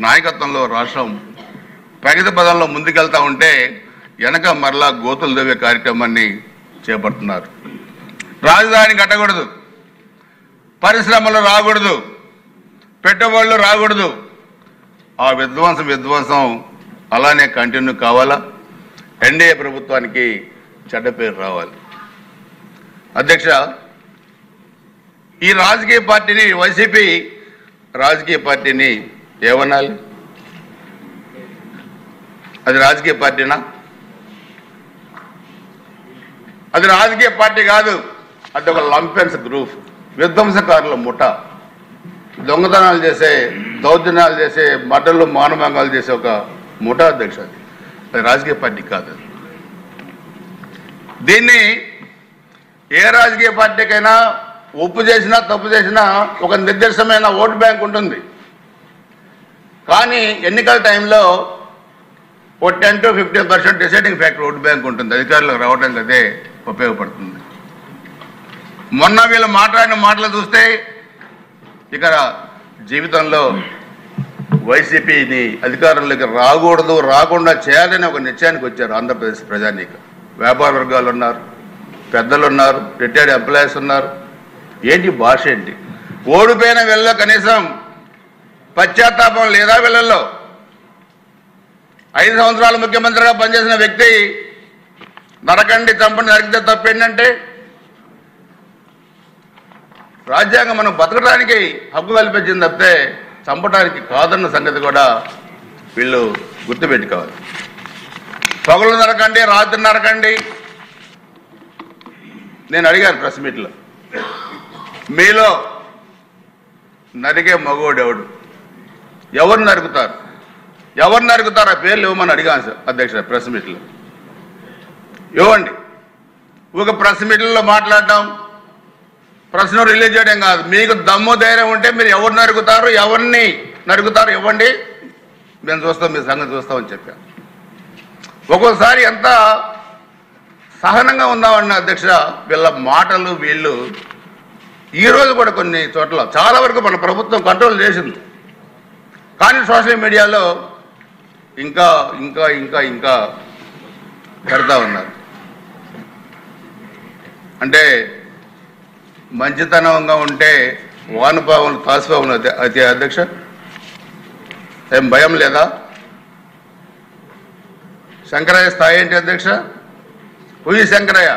నాయకత్వంలో రాష్ట్రం ప్రగతి పదంలో ముందుకెళ్తా ఉంటే వెనక మరలా గోతులు దవ్వే కార్యక్రమాన్ని చేపడుతున్నారు. రాజధాని కట్టకూడదు, పరిశ్రమలు రాకూడదు, పెట్టుబడులు రాకూడదు. ఆ విధ్వంసం అలానే కంటిన్యూ కావాలా? ఎన్డీఏ ప్రభుత్వానికి చెడ్డ పేరు రావాలి. అధ్యక్ష, ఈ రాజకీయ పార్టీని, వైసీపీ రాజకీయ పార్టీని ఏమనాలి? అది రాజకీయ పార్టీనా? అది రాజకీయ పార్టీ కాదు, అది ఒక లంపెన్స్ గ్రూప్, విధ్వంసకారుల ముఠ, దొంగతనాలు చేసే, దౌర్జన్యాలు చేసే, మర్డర్లు, మానభంగాలు చేసే ఒక ముఠ అధ్యక్ష. అది రాజకీయ పార్టీ కాదు. దీన్ని ఏ రాజకీయ పార్టీకైనా ఒప్పు చేసినా తప్పు చేసినా ఒక నిర్దిష్టమైన ఓటు బ్యాంక్ ఉంటుంది. కానీ ఎన్నికల టైంలో ఓ 10 to 15% deciding factor vote bank ఉంటుంది. అధికారులకు రావడానికి అదే ఉపయోగపడుతుంది. మొన్న వీళ్ళు మాట్లాడిన మాటలు చూస్తే ఇక జీవితంలో వైసీపీని అధికారంలోకి రాకూడదు, రాకుండా చేయాలని ఒక నిశ్చయానికి వచ్చారు ఆంధ్రప్రదేశ్ ప్రజానీకం. వ్యాపార వర్గాలు ఉన్నారు, పెద్దలు ఉన్నారు, రిటైర్డ్ ఎంప్లాయీస్ ఉన్నారు. ఏంటి భాష ఏంటి? ఓడిపోయిన వీళ్ళలో కనీసం పశ్చాత్తాపం లేదా? వీళ్ళల్లో 5 సంవత్సరాలు ముఖ్యమంత్రిగా పనిచేసిన వ్యక్తి నరకండి, చంపండి, నరికితే తప్పేంటంటే రాజ్యాంగం మనం బతకడానికి హక్కు కల్పించింది తప్పితే చంపడానికి కాదన్న సంగతి కూడా వీళ్ళు గుర్తుపెట్టుకోవాలి. పగలు నరకండి, రాత్రి నరకండి. నేను అడిగాను ప్రెస్ మీట్లో, మీలో నరికే మగోడు ఎవడు? ఎవరు నరుకుతారు? ఎవరు నరుకుతారు? ఆ పేర్లు ఇవ్వమని అడిగాను సార్ అధ్యక్ష ప్రెస్ మీట్లో. ఇవ్వండి. ఒక ప్రెస్ మీట్లలో మాట్లాడటం, ప్రశ్న రిలీజ్ చేయడం కాదు. మీకు దమ్ము ధైర్యం ఉంటే మీరు ఎవరు నరుకుతారు, ఎవరిని నరుకుతారు ఇవ్వండి, మేము చూస్తాం, మీ సంగతి చూస్తామని చెప్పాను. ఒక్కోసారి ఎంత సహనంగా ఉందామన్న అధ్యక్ష వీళ్ళ మాటలు. వీళ్ళు ఈరోజు కూడా కొన్ని చోట్ల చాలా వరకు మన ప్రభుత్వం కంట్రోల్ చేసింది, కానీ సోషల్ మీడియాలో ఇంకా ఇంకా ఇంకా ఇంకా పెడతా ఉన్నారు. అంటే మంచితనంగా ఉంటే వానపావులు తాసిపావులు అయితే అధ్యక్ష ఏం భయం లేదా? శంకరయ్య స్థాయి ఏంటి అధ్యక్ష? హుయి శంకరయ్య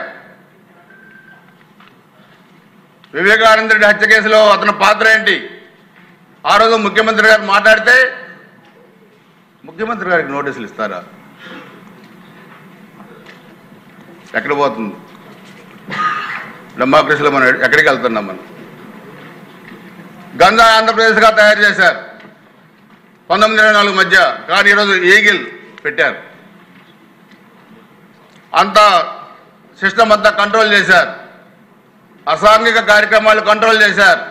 వివేకానంద రెడ్డి హత్య కేసులో అతని పాత్ర ఏంటి? ఆ రోజు ముఖ్యమంత్రి గారు మాట్లాడితే ముఖ్యమంత్రి గారికి నోటీసులు ఇస్తారా? ఎక్కడ పోతుంది డెమోక్రసీలో? మనం ఎక్కడికి వెళ్తున్నాం? మనం గంజాయి ఆంధ్రప్రదేశ్గా తయారు చేశారు 1924 మధ్య, కానీ ఈరోజు ఈగిల్ పెట్టారు. అంతా సిస్టమ్ అంతా కంట్రోల్ చేశారు. అసాంఘిక కార్యక్రమాలు కంట్రోల్ చేశారు.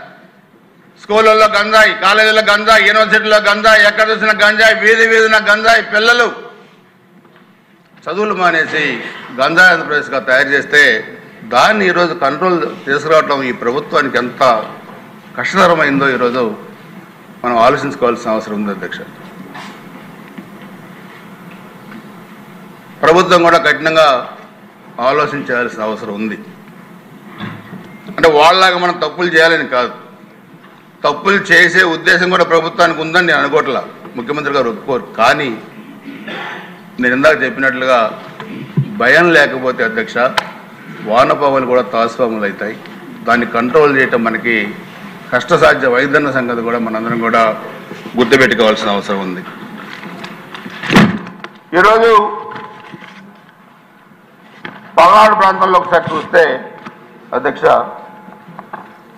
స్కూళ్ళల్లో గంజాయి, కాలేజీలో గంజాయి, యూనివర్సిటీలో గంజాయి, ఎక్కడ చూసిన గంజాయి, వీధి వీధిన గంజాయి. పిల్లలు చదువులు మానేసి గంజాయి ఆంధ్రప్రదేశ్గా తయారు చేస్తే దాన్ని ఈరోజు కంట్రోల్ తీసుకురావడం ఈ ప్రభుత్వానికి ఎంత కష్టతరమైందో ఈరోజు మనం ఆలోచించుకోవాల్సిన అవసరం ఉంది అధ్యక్ష. ప్రభుత్వం కూడా కఠినంగా ఆలోచించాల్సిన అవసరం ఉంది. అంటే వాళ్ళలాగా మనం తప్పులు చేయాలని కాదు, తప్పులు చేసే ఉద్దేశం కూడా ప్రభుత్వానికి ఉందని నేను అనుకోవట్లా, ముఖ్యమంత్రి గారు ఒప్పుకోరు. కానీ నేను ఇందాక చెప్పినట్లుగా భయం లేకపోతే అధ్యక్ష వానపాములు కూడా తాసుపాములు అవుతాయి. దాన్ని కంట్రోల్ చేయటం మనకి కష్టసాధ్యం అయిదన్న సంగతి కూడా మనందరం కూడా గుర్తుపెట్టుకోవాల్సిన అవసరం ఉంది. ఈరోజు పల్నాడు ప్రాంతంలో ఒకసారి చూస్తే అధ్యక్ష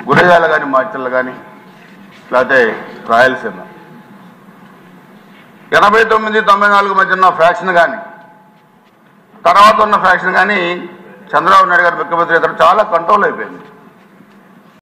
గురజాల కానీ, మాచర్ల కానీ, లేకపోతే రాయలసీమ 89-94 మధ్య ఉన్న ఫ్యాక్షన్ కానీ, తర్వాత ఉన్న ఫ్యాక్షన్ కానీ చంద్రబాబు నాయుడు గారు ముఖ్యమంత్రి చాలా కంట్రోల్ అయిపోయింది.